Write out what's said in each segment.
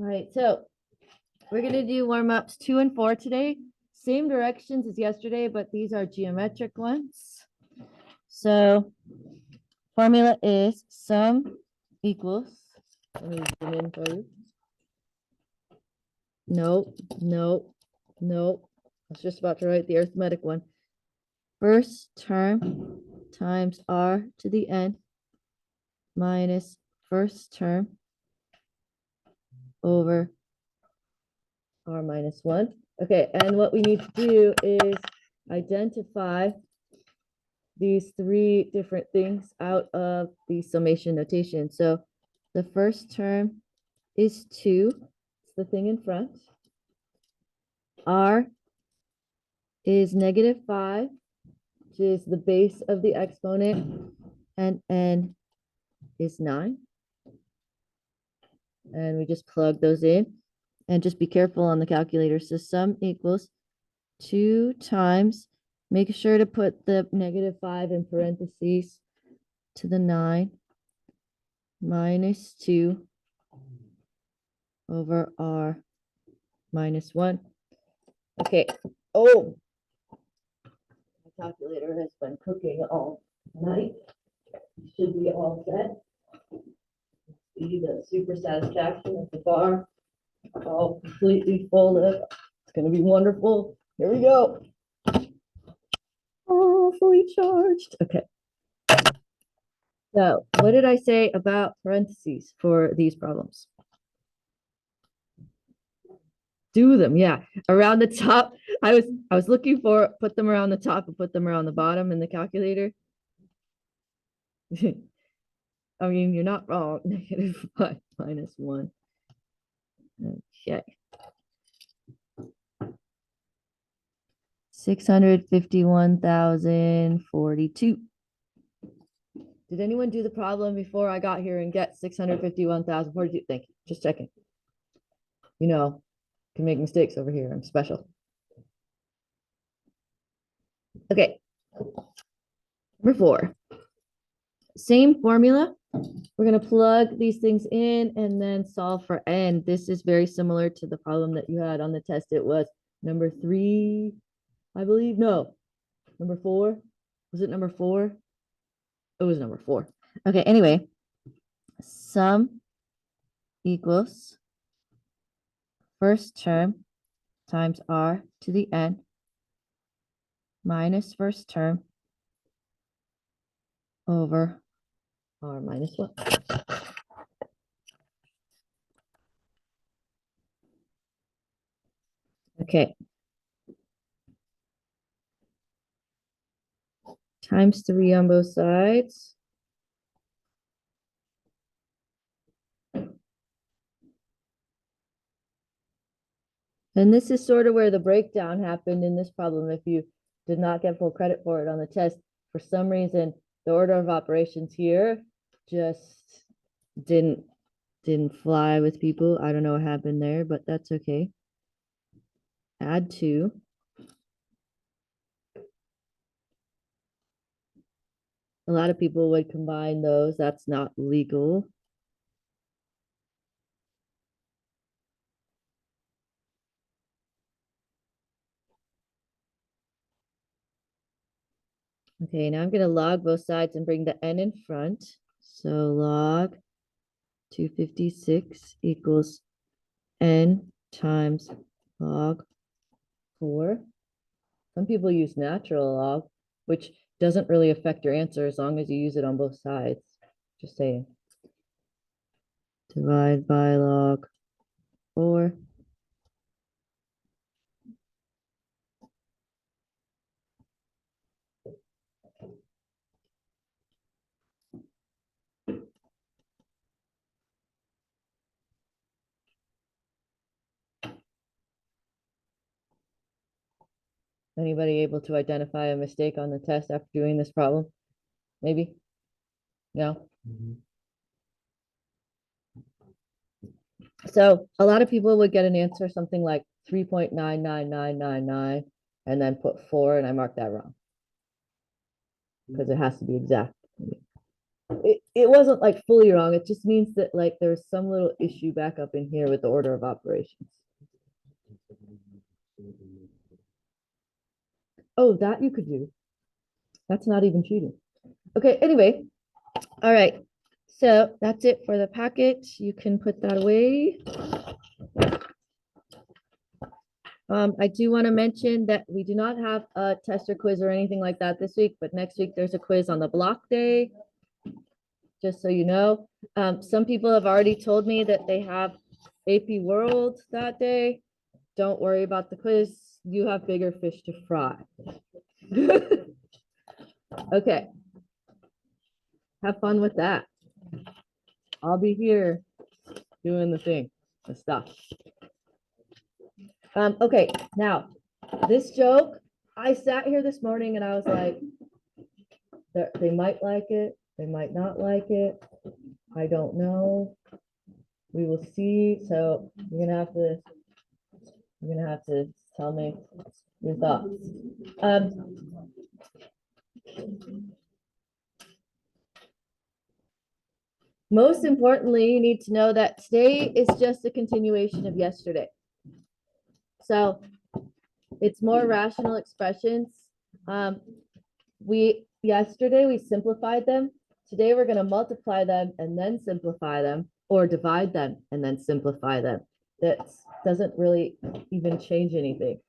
All right, so we're going to do warm-ups 2 and 4 today. Same directions as yesterday, but these are geometric ones. So formula is sum equals, let me zoom in for you. No. I was just about to write the arithmetic one. First term times r to the n minus first term over r minus 1. Okay, and what we need to do is identify these three different things out of the summation notation. So the first term is 2. It's the thing in front. R is -5, which is the base of the exponent, and n is 9. And we just plug those in. And just be careful on the calculator. So sum equals 2 times, make sure to put the -5 in parentheses, to the 9 minus 2 over r minus 1. Okay. Oh, my calculator has been cooking all night. Should be all set. See the super satisfaction of the bar all completely full of. It's going to be wonderful. Here we go. Oh, fully charged. Okay. So what did I say about parentheses for these problems? Do them, yeah. Around the top. I was looking for put them around the top and put them around the bottom in the calculator. I mean, you're not wrong. -5 minus 1. Okay. 651,042. Did anyone do the problem before I got here and get 651,042? Thank you. Just checking. You know, can make mistakes over here. I'm special. Okay. Number 4. Same formula. We're going to plug these things in and then solve for n. This is very similar to the problem that you had on the test. It was number 3, I believe. No, number 4. Was it number 4? It was number 4. Okay, anyway, sum equals first term times r to the n minus first term over r minus 1. Okay. Times 3 on both sides. And this is sort of where the breakdown happened in this problem. If you did not get full credit for it on the test, for some reason, the order of operations here just didn't fly with people. I don't know what happened there, but that's okay. Add 2. A lot of people would combine those. That's not legal. Okay, now I'm going to log both sides and bring the n in front. So log 256 equals n times log 4. Some people use natural log, which doesn't really affect your answer as long as you use it on both sides. Just saying. Divide by log 4. Anybody able to identify a mistake on the test after doing this problem? Maybe? No? So a lot of people would get an answer something like 3.99999 and then put 4, and I marked that wrong because it has to be exact. it wasn't like fully wrong. It just means that like there's some little issue back up in here with the order of operations. Oh, that you could do. That's not even cheating. Okay, anyway. All right. So that's it for the packet. You can put that away. I do want to mention that we do not have a test or quiz or anything like that this week, but next week there's a quiz on the block day, just so you know. Some people have already told me that they have AP World that day. Don't worry about the quiz. You have bigger fish to fry. Okay. Have fun with that. I'll be here doing the thing, the stuff. Okay, now this joke, I sat here this morning and I was like, they might like it, they might not like it. I don't know. We will see. So you're gonna have to tell me your thoughts. Most importantly, you need to know that today is just a continuation of yesterday. So it's more rational expressions. Yesterday we simplified them. Today we're going to multiply them and then simplify them, or divide them and then simplify them. That doesn't really even change anything.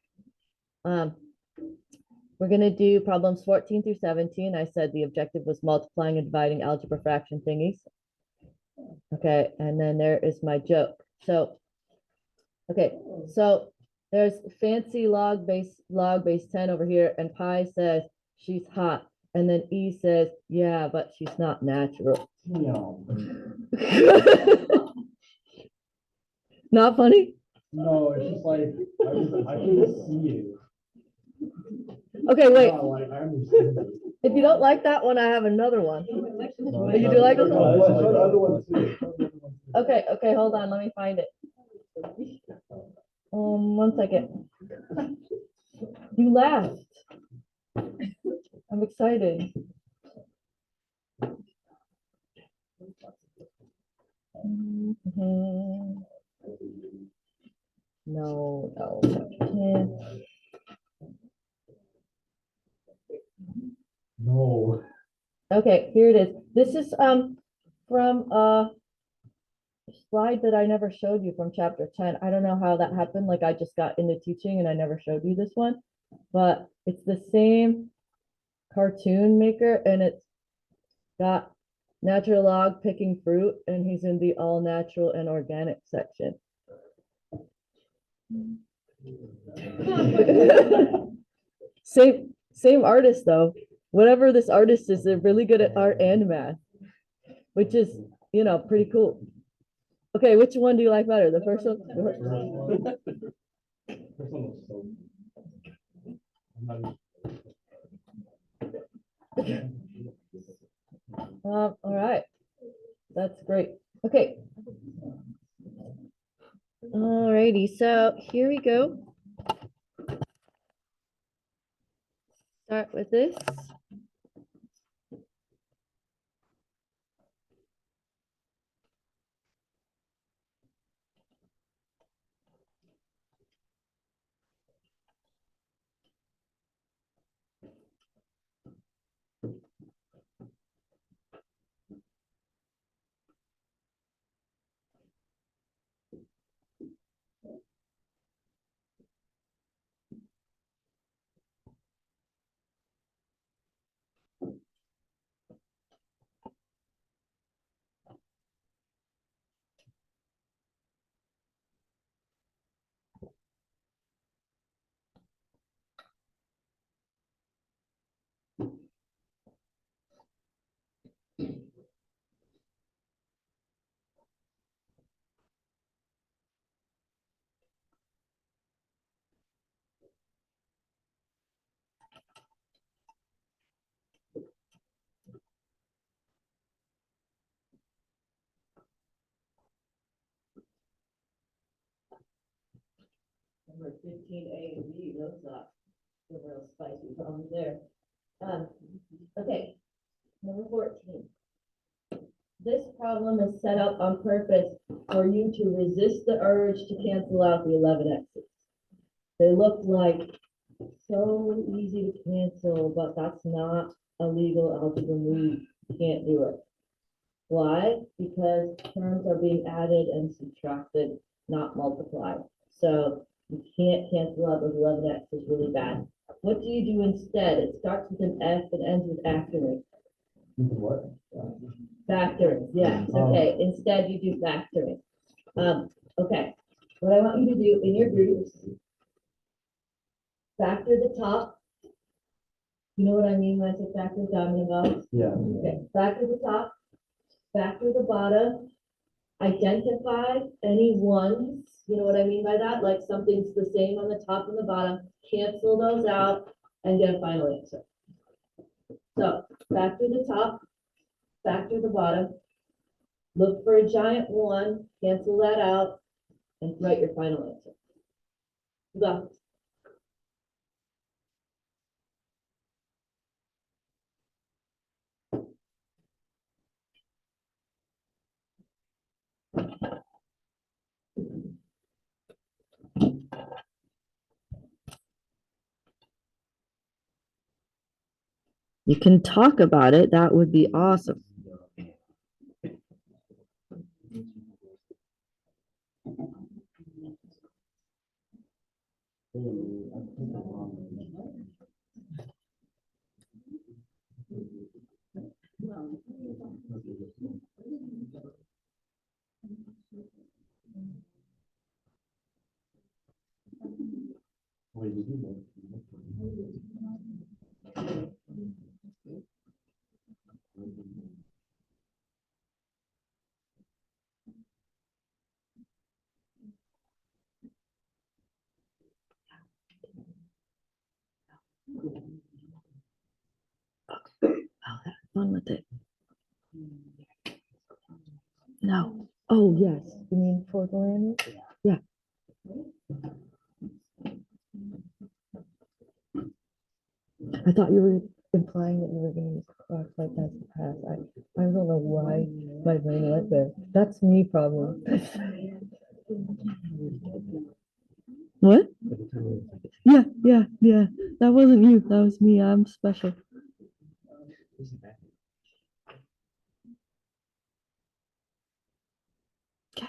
We're going to do problems 14 through 17. I said the objective was multiplying and dividing algebra fraction thingies. Okay, and then there is my joke. So, okay, so there's fancy log base 10 over here, and pi says she's hot. And then E says, yeah, but she's not natural. No. Not funny? No, it's just like, I can see you. Okay, wait. No, like, I understand you. If you don't like that one, I have another one. No, You do like this one? the other one too. Okay, hold on. Let me find it. 1 second. You laughed. I'm excited. No. No. Okay, here it is. This is from a slide that I never showed you from chapter 10. I don't know how that happened. Like I just got into teaching and I never showed you this one, but it's the same cartoon maker and it's got natural log picking fruit and he's in the all natural and organic section. Same artist though. Whatever this artist is, they're really good at art and math, which is, pretty cool. Okay, which one do you like better? The first one? All right. That's great. Okay. All righty. So here we go. Start with this. Number 15A and B, those are the real spicy problems there. Okay, number 14. this problem is set up on purpose for you to resist the urge to cancel out the 11x's. They look like so easy to cancel, but that's not a legal algebra move. You can't do it. Why? Because terms are being added and subtracted, not multiplied. So you can't cancel out those 11x's really bad. What do you do instead? It starts with an F and ends with factoring. What? Factoring, yes, okay. Instead, you do factoring. Okay. What I want you to do in your groups, factor the top. You know what I mean when I say factor diamond above? Yeah. Okay, factor the top, factor the bottom, identify any ones. You know what I mean by that? Like something's the same on the top and the bottom, cancel those out and get a final answer. So factor the top, factor the bottom, look for a giant one, cancel that out, and write your final answer. Go. You can talk about it. That would be awesome. I'll have fun with it. No. Oh, yes. You mean for the land? Yeah. I thought you were implying that you were going to use cross like that's the past. I don't know why my brain went there. That's me problem. What? Yeah, yeah, yeah. That wasn't you. That was me. I'm special. Okay.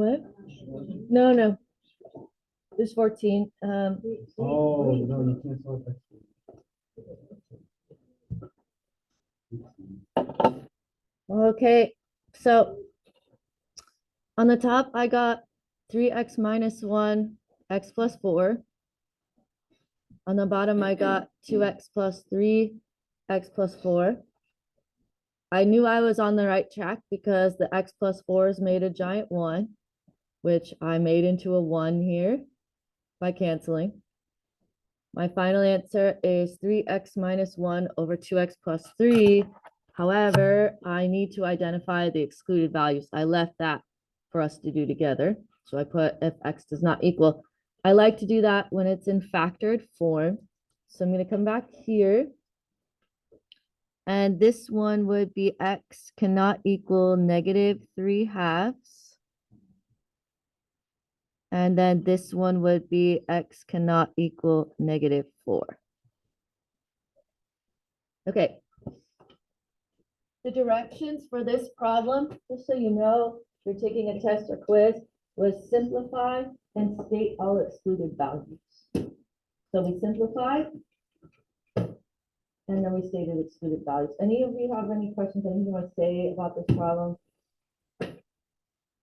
What? No, no. There's 14. Oh, no, you can't solve that. Okay, so on the top, I got 3x minus 1, x plus 4. On the bottom, I got 2x plus 3, x plus 4. I knew I was on the right track because the x plus 4's made a giant 1, which I made into a 1 here by canceling. My final answer is 3x minus 1 over 2x plus 3. However, I need to identify the excluded values. I left that for us to do together. So I put if x does not equal. I like to do that when it's in factored form. So I'm going to come back here. And this one would be x cannot equal negative 3/2. And then this one would be x cannot equal negative 4. Okay. The directions for this problem, just so you know, if you're taking a test or quiz, was simplify and state all excluded values. So we simplified, and then we stated excluded values. Any of you have any questions, anything you want to say about this problem?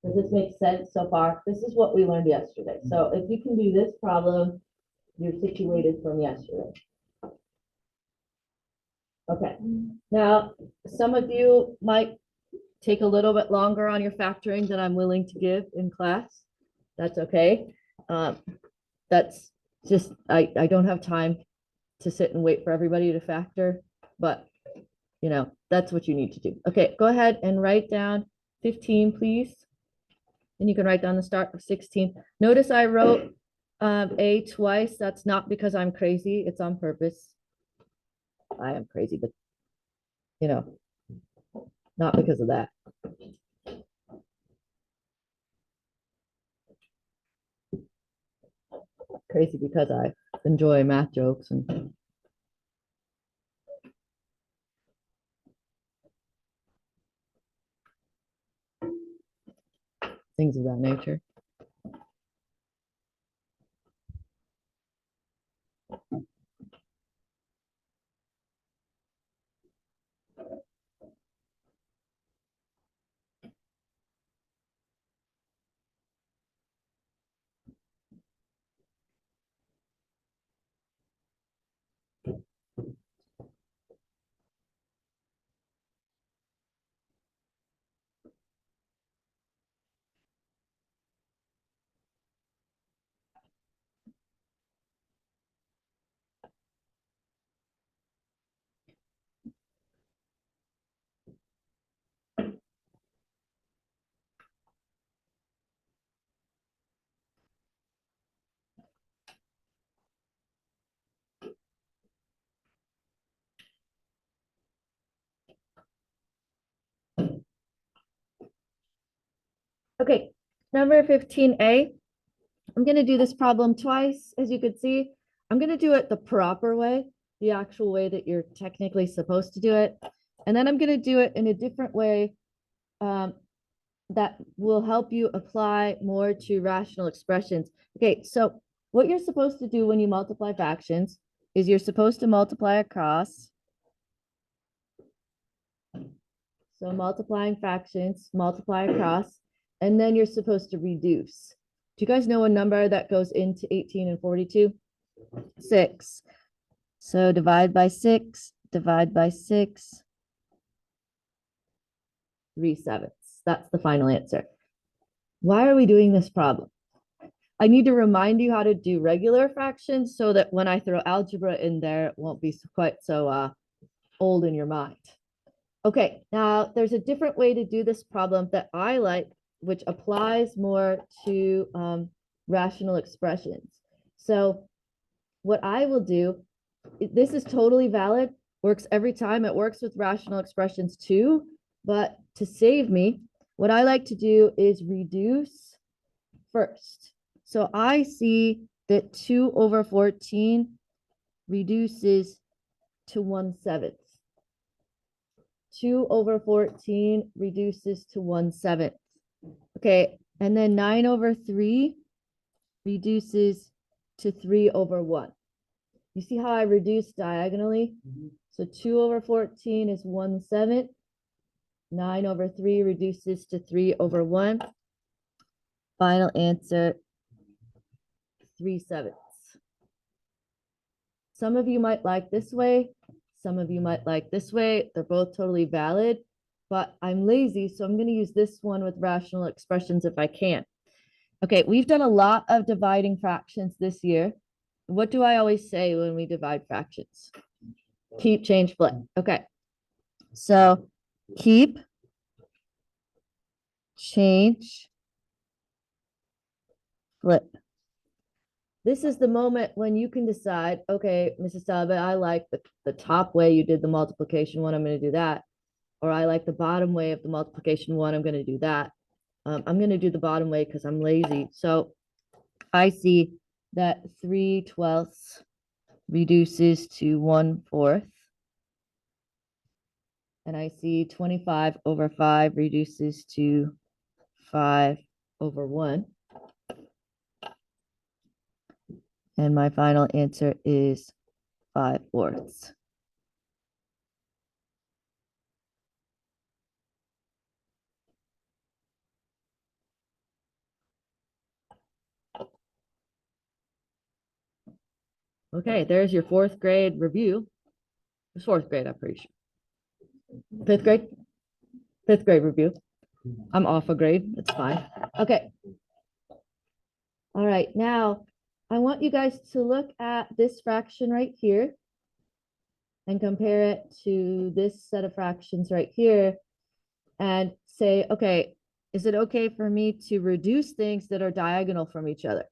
Does this make sense so far? This is what we learned yesterday. So if you can do this problem, you're situated from yesterday. Okay, now some of you might take a little bit longer on your factoring than I'm willing to give in class. That's okay. That's just, I don't have time to sit and wait for everybody to factor, but you know, that's what you need to do. Okay, go ahead and write down 15, please. And you can write down the start of 16. Notice I wrote A twice. That's not because I'm crazy. It's on purpose. I am crazy, but you know, not because of that. Crazy because I enjoy math jokes and things of that nature. Okay, number 15A. I'm going to do this problem twice, as you could see. I'm going to do it the proper way, the actual way that you're technically supposed to do it. And then I'm going to do it in a different way that will help you apply more to rational expressions. Okay, so what you're supposed to do when you multiply fractions is you're supposed to multiply across. So multiplying fractions, multiply across, and then you're supposed to reduce. Do you guys know a number that goes into 18 and 42? 6. So divide by 6, divide by 6, 3/7. That's the final answer. Why are we doing this problem? I need to remind you how to do regular fractions so that when I throw algebra in there, it won't be quite so old in your mind. Okay, now there's a different way to do this problem that I like, which applies more to rational expressions. So what I will do, this is totally valid, works every time. It works with rational expressions too, but to save me, what I like to do is reduce first. So I see that 2 over 14 reduces to 1/7. 2 over 14 reduces to 1/7. Okay, And then 9 over 3 reduces to 3 over 1. You see how I reduced diagonally? So 2 over 14 is 1/7. 9 over 3 reduces to 3 over 1. Final answer, 3/7. Some of you might like this way. Some of you might like this way. They're both totally valid, but I'm lazy, so I'm going to use this one with rational expressions if I can. Okay, we've done a lot of dividing fractions this year. What do I always say when we divide fractions? Keep, change, flip. Okay, so keep, change, flip. This is the moment when you can decide, okay, Mrs. Talbot, I like the top way you did the multiplication one, I'm going to do that. Or I like the bottom way of the multiplication one, I'm going to do that. I'm going to do the bottom way because I'm lazy. So I see that 3/12 reduces to 1/4. And I see 25 over 5 reduces to 5 over 1. And my final answer is 5/4. Okay, there's your 4th grade review. It's 4th grade, I'm pretty sure. 5th grade? 5th grade review. I'm off a grade. It's fine. Okay. All right. Now, I want you guys to look at this fraction right here and compare it to this set of fractions right here and say, okay, is it okay for me to reduce things that are diagonal from each other?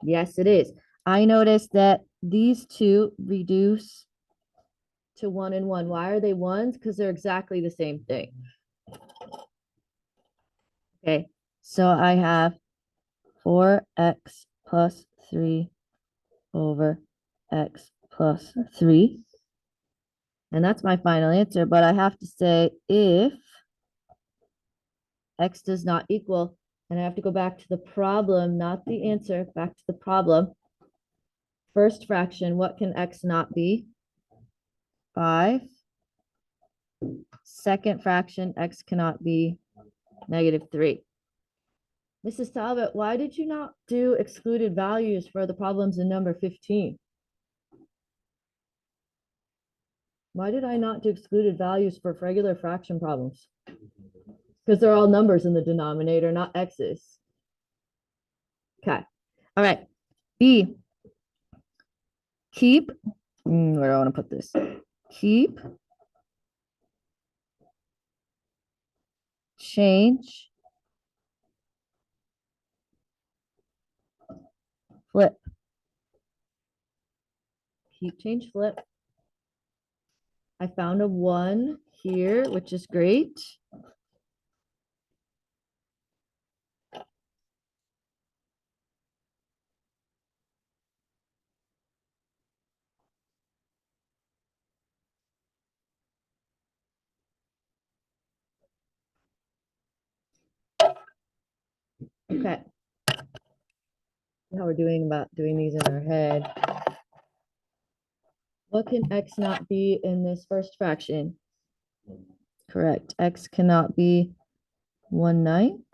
Yes, it is. I noticed that these two reduce to 1 and 1. Why are they ones? Because they're exactly the same thing. Okay, so I have 4x plus 3 over x plus 3. And that's my final answer, but I have to say if x does not equal, and I have to go back to the problem, not the answer, back to the problem. First fraction, what can x not be? 5. Second fraction, x cannot be -3. Mrs. Talbot, why did you not do excluded values for the problems in number 15? Why did I not do excluded values for regular fraction problems? Because they're all numbers in the denominator, not x's. Okay. All right. B. Keep. Where do I want to put this? Keep. Change. Flip. Keep, change, flip. I found a 1 here, which is great. Okay. How we're doing about doing these in our head. What can x not be in this first fraction? Correct. X cannot be 1/9.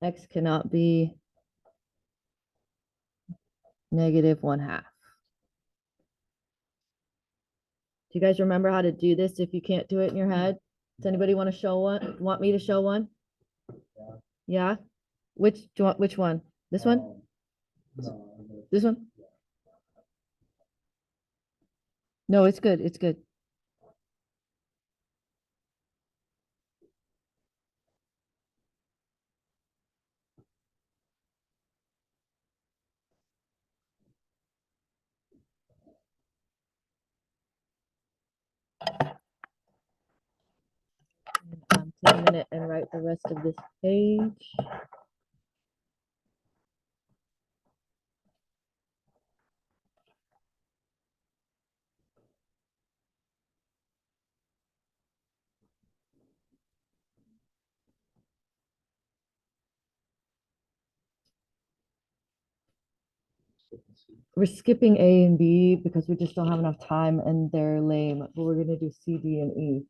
X cannot be -1/2. Do you guys remember how to do this if you can't do it in your head? Does anybody want to show one? Want me to show one? Yeah? Which do you want which one? This one? This one? No, it's good. It's good. Take a minute and write the rest of this page. We're skipping A and B because we just don't have enough time and they're lame, but we're gonna do C, D, and E.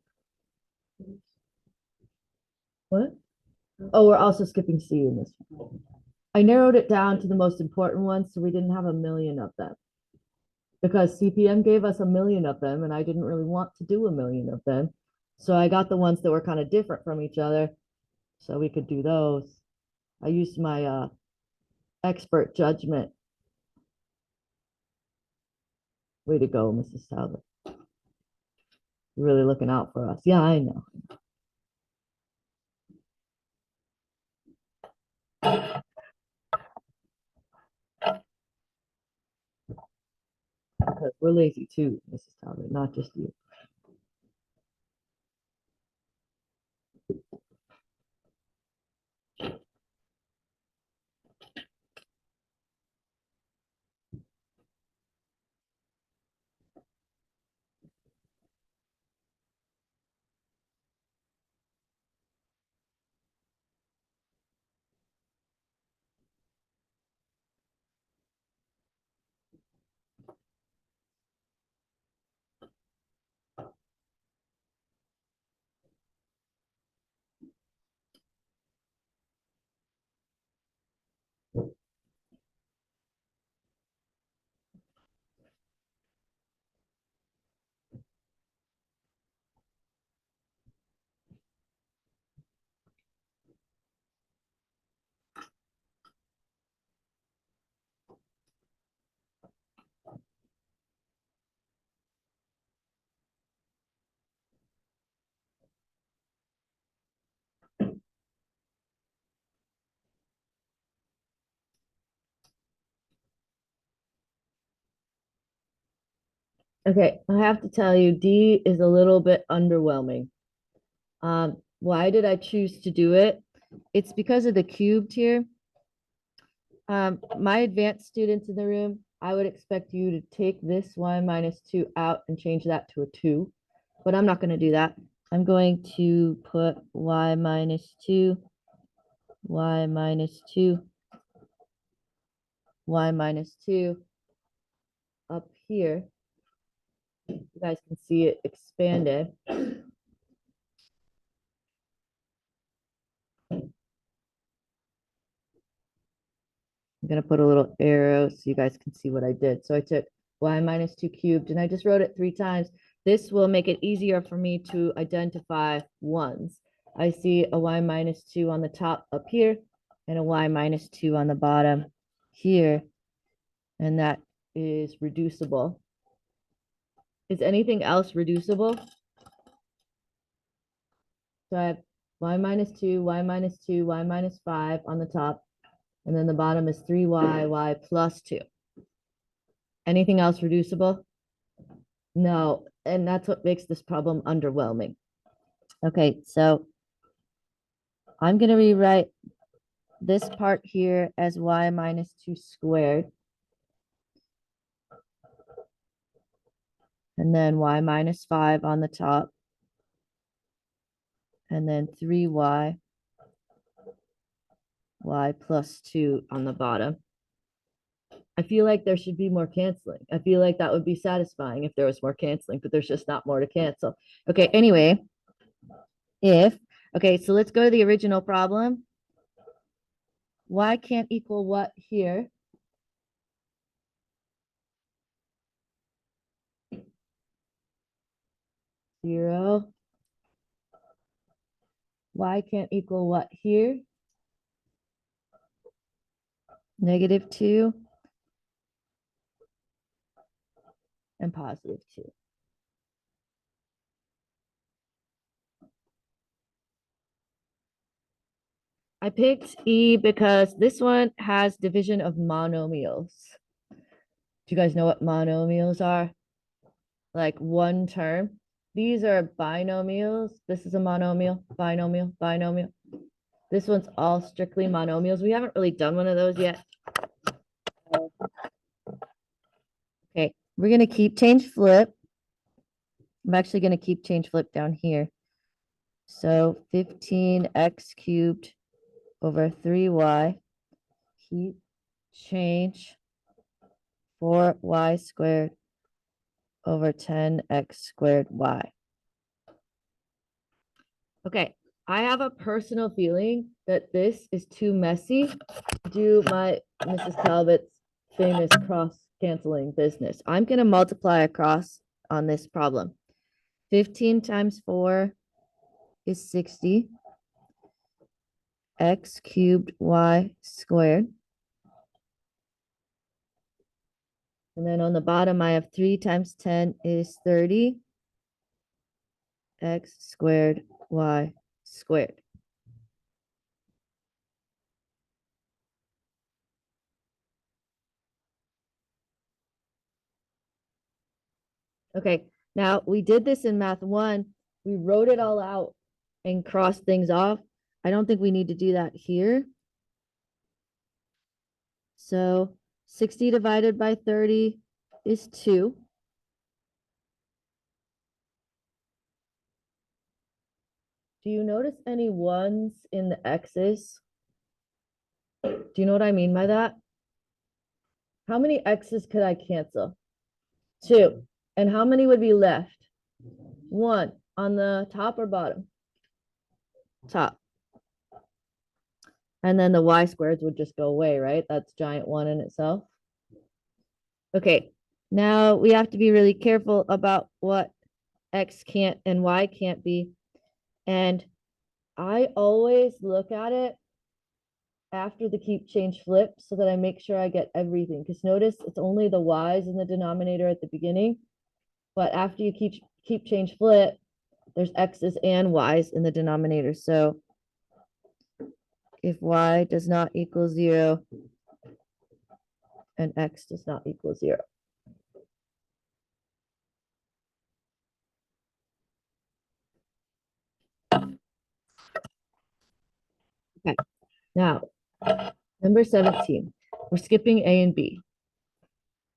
What? Oh, we're also skipping C in this one. I narrowed it down to the most important ones, so we didn't have a million of them. Because CPM gave us a million of them, and I didn't really want to do a million of them. So I got the ones that were kind of different from each other, so we could do those. I used my expert judgment. Way to go, Mrs. Talbot. You're really looking out for us. Yeah, I know. Because we're lazy too, Mrs. Talbot, not just you. Okay, I have to tell you, D is a little bit underwhelming. Why did I choose to do it? It's because of the cubed here. My advanced students in the room, I would expect you to take this y minus 2 out and change that to a 2, but I'm not going to do that. I'm going to put y minus 2, y minus 2, y minus 2 up here. You guys can see it expanded. I'm going to put a little arrow so you guys can see what I did. So I took y minus 2 cubed and I just wrote it 3 times. This will make it easier for me to identify ones. I see a y minus 2 on the top up here and a y minus 2 on the bottom here. And that is reducible. Is anything else reducible? So I have y minus 2, y minus 2, y minus 5 on the top. And then the bottom is 3y, y plus 2. Anything else reducible? No, and that's what makes this problem underwhelming. Okay, so I'm going to rewrite this part here as y minus 2 squared. And then y minus 5 on the top. And then 3y, y plus 2 on the bottom. I feel like there should be more canceling. I feel like that would be satisfying if there was more canceling, but there's just not more to cancel. Okay, anyway, okay, so let's go to the original problem. Y can't equal what here? 0. Y can't equal what here? -2 and +2. I picked E because this one has division of monomials. Do you guys know what monomials are? Like one term. These are binomials. This is a monomial, binomial, binomial. This one's all strictly monomials. We haven't really done one of those yet. Okay, we're going to keep change flip. I'm actually going to keep change flip down here. So 15x cubed over 3y. Keep change 4y squared over 10x squared y. Okay, I have a personal feeling that this is too messy to do my Mrs. Talbot's famous cross-canceling business. I'm going to multiply across on this problem. 15 times 4 is 60. X cubed y squared. And then on the bottom, I have 3 times 10 is 30. X squared y squared. Okay, now we did this in math 1. We wrote it all out and crossed things off. I don't think we need to do that here. So 60 divided by 30 is 2. Do you notice any ones in the x's? Do you know what I mean by that? How many x's could I cancel? 2. And how many would be left? 1 on the top or bottom? Top. And then the y squareds would just go away, right? That's giant 1 in itself. Okay, now we have to be really careful about what x can't and y can't be. And I always look at it after the keep change flip so that I make sure I get everything. Because notice it's only the y's in the denominator at the beginning. But after you keep change flip, there's x's and y's in the denominator. So if y does not equal 0 and x does not equal 0. Okay, now number 17, we're skipping A and B.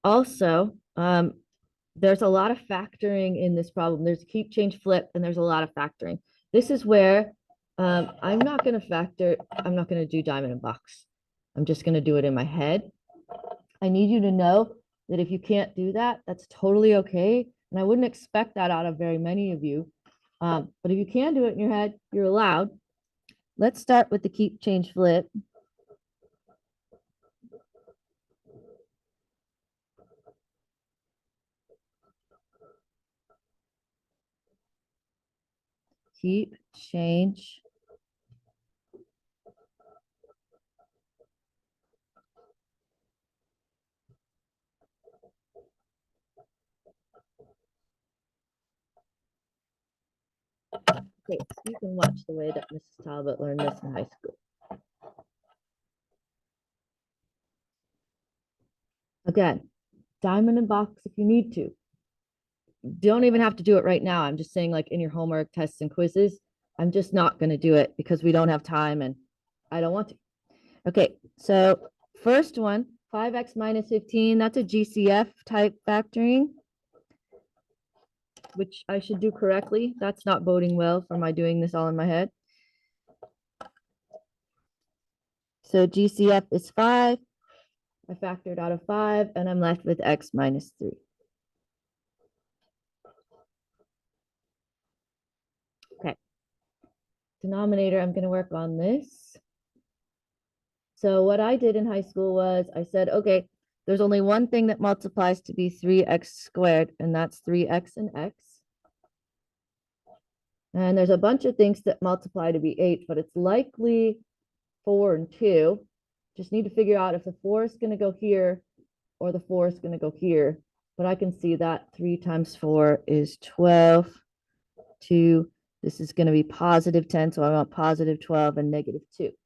Also, there's a lot of factoring in this problem. There's keep change flip and there's a lot of factoring. This is where I'm not going to factor. I'm not going to do diamond and box. I'm just going to do it in my head. I need you to know that if you can't do that, that's totally okay. And I wouldn't expect that out of very many of you. But if you can do it in your head, you're allowed. Let's start with the keep change flip. Keep change okay, so you can watch the way that Mrs. Talbot learned this in high school. Again, diamond and box if you need to. Don't even have to do it right now. I'm just saying, like in your homework, tests, and quizzes, I'm just not going to do it because we don't have time and I don't want to. Okay, so first one, 5x minus 15, that's a GCF type factoring, which I should do correctly. That's not boding well for my doing this all in my head. So GCF is 5. I factored out of 5, and I'm left with x minus 3. Okay. Denominator, I'm going to work on this. So what I did in high school was I said, okay, there's only one thing that multiplies to be 3x squared, and that's 3x and x. And there's a bunch of things that multiply to be 8, but it's likely 4 and 2. Just need to figure out if the 4 is going to go here or the 4 is going to go here. But I can see that 3 times 4 is 12. 2. This is going to be positive 10, so I want positive 12 and negative 2. It's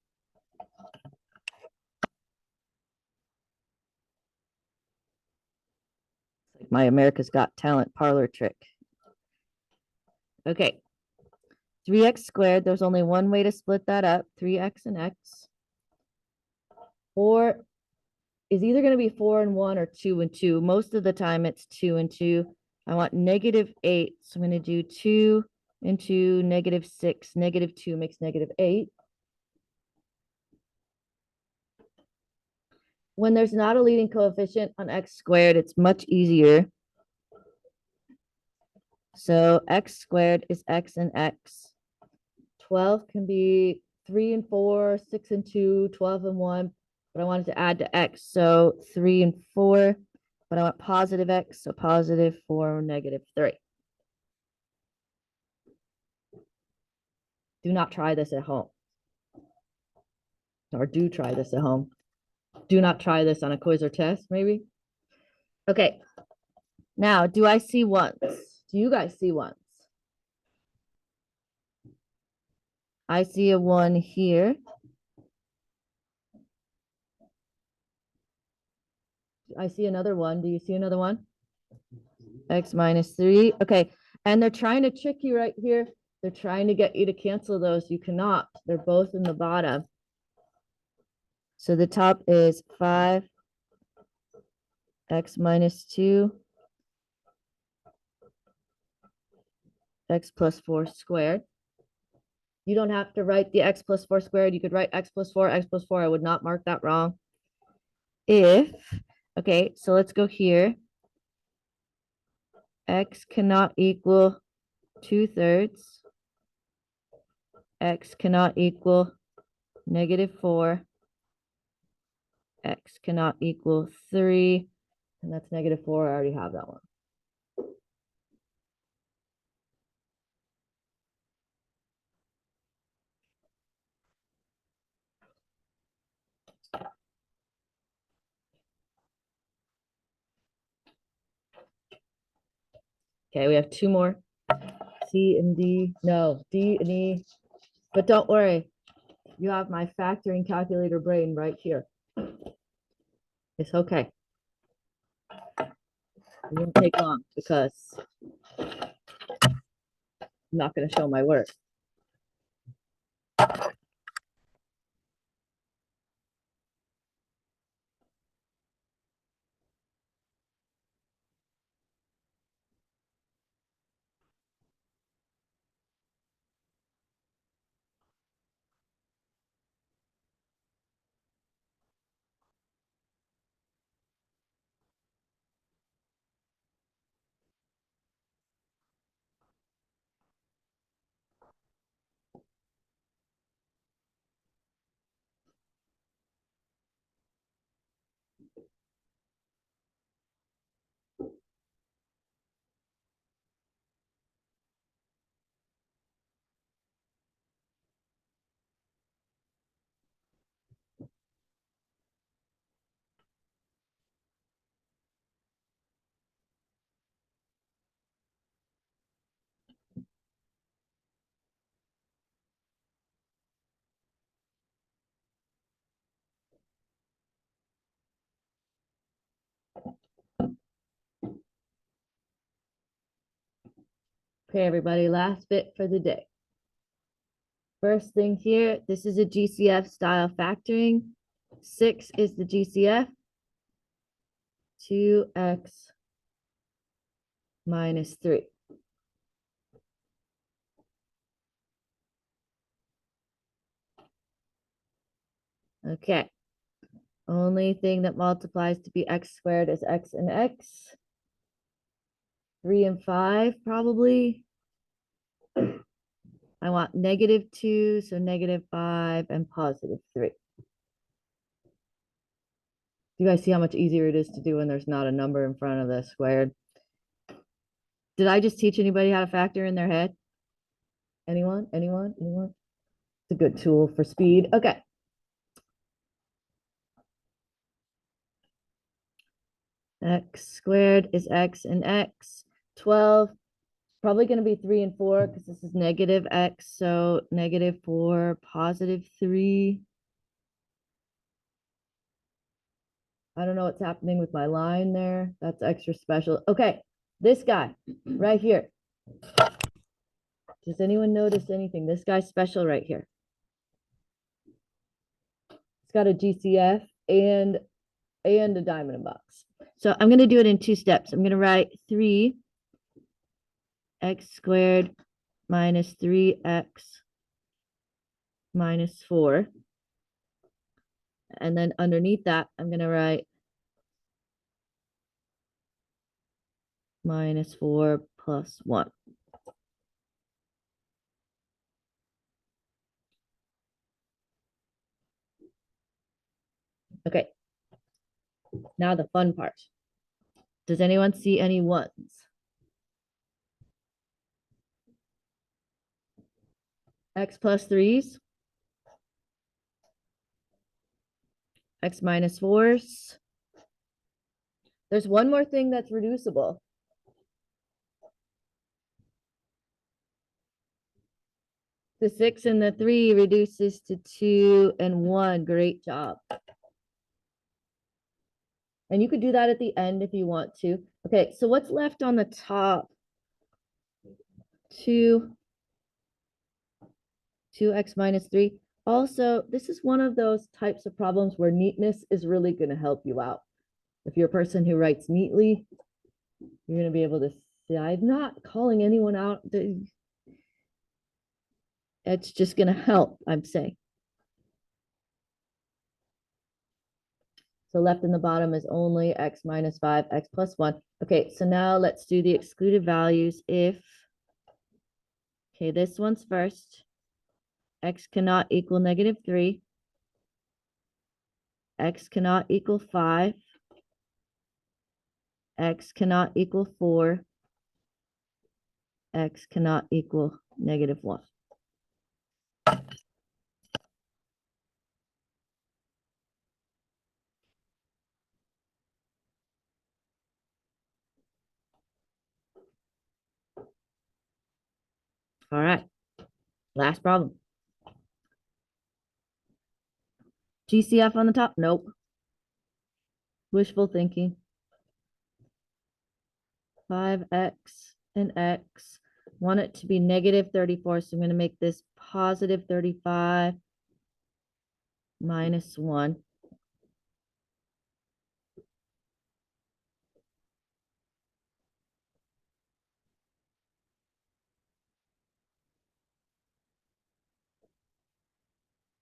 like my America's Got Talent parlor trick. Okay. 3x squared, there's only one way to split that up, 3x and x. 4 is either going to be 4 and 1 or 2 and 2. Most of the time it's 2 and 2. I want negative 8, so I'm going to do 2 and 2, negative 6. Negative 2 makes negative 8. when there's not a leading coefficient on x squared, it's much easier. So x squared is x and x. 12 can be 3 and 4, 6 and 2, 12 and 1, but I wanted to add to x. So 3 and 4, but I want positive x, so positive 4, negative 3. Do not try this at home. Or do try this at home. Do not try this on a quiz or test, maybe. Okay. Now, do I see ones? Do you guys see ones? I see a 1 here. I see another 1. Do you see another 1? X minus 3. Okay. And they're trying to trick you right here. They're trying to get you to cancel those. You cannot. They're both in the bottom. So the top is 5 x minus 2 x plus 4 squared. You don't have to write the x plus 4 squared. You could write x plus 4, x plus 4. I would not mark that wrong. Okay, so let's go here. X cannot equal 2/3. X cannot equal -4. X cannot equal 3. And that's -4. I already have that one. Okay, we have 2 more. C and D. No, D and E. But don't worry. You have my factoring calculator brain right here. It's okay. It won't take long because I'm not going to show my work. Okay, everybody, last bit for the day. First thing here, this is a GCF style factoring. 6 is the GCF. 2x minus 3. Okay. Only thing that multiplies to be x squared is x and x. 3 and 5 probably. I want -2, so -5 and +3. Do you guys see how much easier it is to do when there's not a number in front of the squared? Did I just teach anybody how to factor in their head? Anyone? Anyone? Anyone? It's a good tool for speed. Okay. X squared is x and x. 12, probably going to be 3 and 4 because this is -x. So -4, +3. I don't know what's happening with my line there. That's extra special. Okay, this guy right here. Does anyone notice anything? This guy's special right here. It's got a GCF and a diamond box. So I'm going to do it in 2 steps. I'm going to write 3 x squared minus 3x minus 4. And then underneath that, I'm going to write -4 plus 1. Okay. Now the fun part. Does anyone see any ones? X plus 3s. X minus 4s. There's one more thing that's reducible. The 6 and the 3 reduces to 2 and 1. Great job. And you could do that at the end if you want to. Okay, so what's left on the top? 2x minus 3. Also, this is one of those types of problems where neatness is really going to help you out. If you're a person who writes neatly, you're going to be able to see, I'm not calling anyone out. It's just going to help, I'm saying. So left in the bottom is only x minus 5, x plus 1. Okay, so now let's do the excluded values. If, okay, this one's first. X cannot equal -3. X cannot equal 5. X cannot equal 4. X cannot equal -1. All right, last problem. GCF on the top? Nope. Wishful thinking. 5x and x. Want it to be -34, so I'm going to make this +35 minus 1.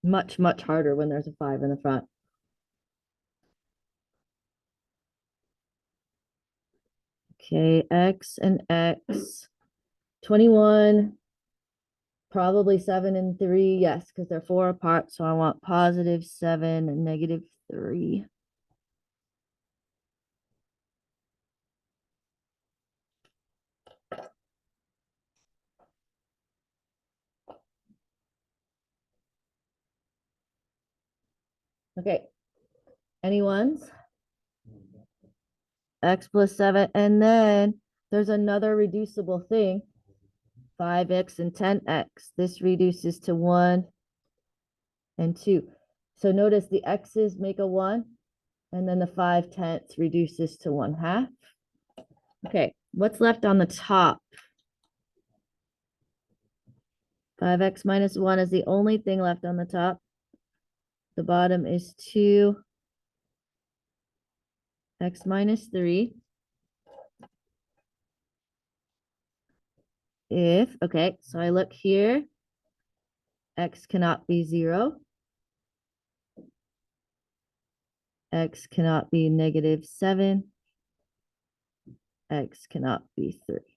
Much, much harder when there's a 5 in the front. Okay, x and x. 21, probably 7 and 3. Yes, because they're 4 apart. So I want +7 and -3. Okay, any ones? X plus 7. And then there's another reducible thing. 5x and 10x. This reduces to 1 and 2. So notice the x's make a 1, and then the 5/10 reduces to 1/2. Okay, what's left on the top? 5x minus 1 is the only thing left on the top. The bottom is 2x minus 3. If, okay, so I look here, x cannot be 0. X cannot be -7. X cannot be 3.